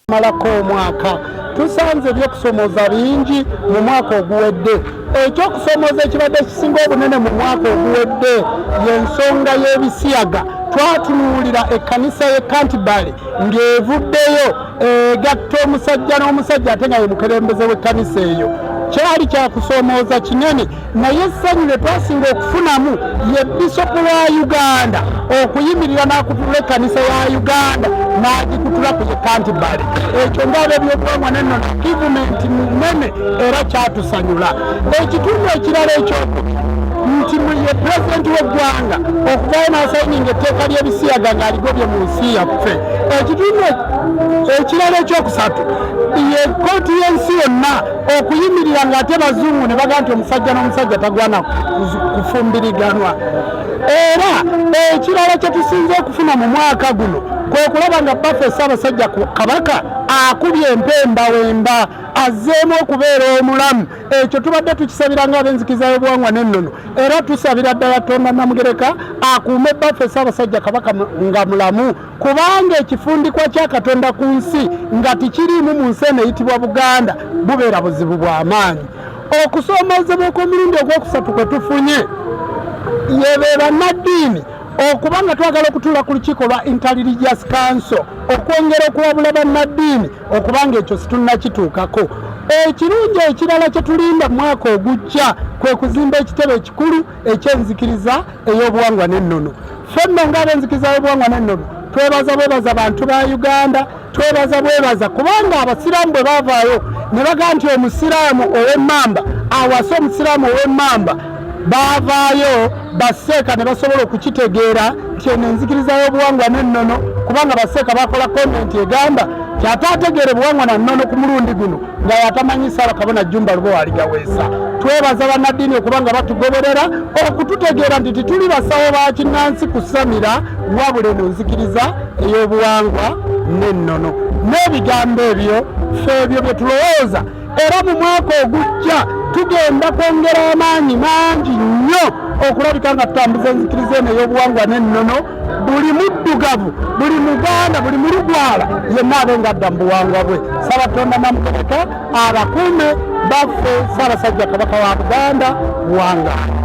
malako omwaka tusanze ebyokusomoza bingi mu mwaka oguwedde. Ekyokusomoza ekibadde kisinga obunene mu mwaka oguwedde y'ensonga y'ebisiyaga. Twatunuulira ekkanisa y'e Kantibale ng'evuddeyo egatta omusajja n'omusajja ate nga ye mukulembeze w'ekkanisa eyo. Kyali kyakusomooza kinene, naye essanyu lye twasinga okufunamu ye bisopu wa Uganda okuyimirira n'akutula ekkanisa ya Uganda n'agikutula ku Kantibale. Ekyo ng'abo ebyobuwangwa n'ennono gavumenti munene era kyatusanyula. Ekitundu ekirala ekyokubiri nti ye pulezidenti w'eggwanga okuvaayo n'asayininga etteeka ly'ebisiyaga ng'aligobye mu nsi yaffe. Ekitundu ekirala ekyokusatu ye kkooti y'ensi yonna okuyimirira ng'ate bazungu ne baga nti omusajja n'omusajja tagwana kufumbiriganwa. Era ekirala kye tusinze okufuna mu mwaka guno kwe kulaba nga baffe Ssaabasajja Kabaka akubye empemba wemba azzeemu okubeera omulamu. Ekyo tubadde tukisabira ng'ab'enzikiriza y'obuwangwa n'ennono, era tusabira ddala Katonda Namugereka akuume baffe Ssaabasajja Kabaka nga mulamu, kubanga ekifundikwa kya Katonda ku nsi nga tikiriimu mu nsi eno eyitibwa Buganda bubeera buzibu bw'amaanyi. Okusoomozebwa kw'emirundi ogwokusatu kwe tufunye ye be bannaddiini okuba nga twagala okutuula ku lukiiko lwa Inter-Religious Council okwongera okuwabula bannaddiini okuba ng'ekyo situnnakituukako. Ekirungi ekirala kye tulinda mu mwaka ogujja kwe kuzimba ekitebe ekikulu eky'enzikiriza ey'obuwangwa n'ennono. Ffenno ng'ab'enzikiriza y'obuwangwa n'ennono twebaza bwebaza bantu ba Uganda, twebaza bwebaza kubanga abasiraamu bwe baavaayo ne baga nti omusiraamu ow'emmamba awasa omusiraamu ow'emmamba, baavaayo baseeka ne basobola okukitegeera nti eno enzikiriza y'obuwangwa n'ennono, kubanga baseeka bakola komenti egamba nti ate ategeere buwangwa na nnono ku mulundi guno nga yatamanyi Ssabakano Jjumba Lubowa Aligaweesa. Twebaza bannaddiini okubanga batugoberera okututegeera nti tituli basawo ba kinnansi kusamira wabula eno nzikiriza ey'obuwangwa n'ennono. N'ebigambo ebyo ffe ebyo bye tulowooza, era mu mwaka ogujja tugenda kwongera amaanyi mangi nnyo okulabika nga tutambuza enzikiriza eno ey'obuwangwa n'ennono. Buli muddugavu, buli Muganda, buli mulugwala yenna abe ng'adda mu buwangwa bwe. Ssabatonda Namugereka abakuume baffe Ssaabasajja Kabaka wa Buganda buwangwa.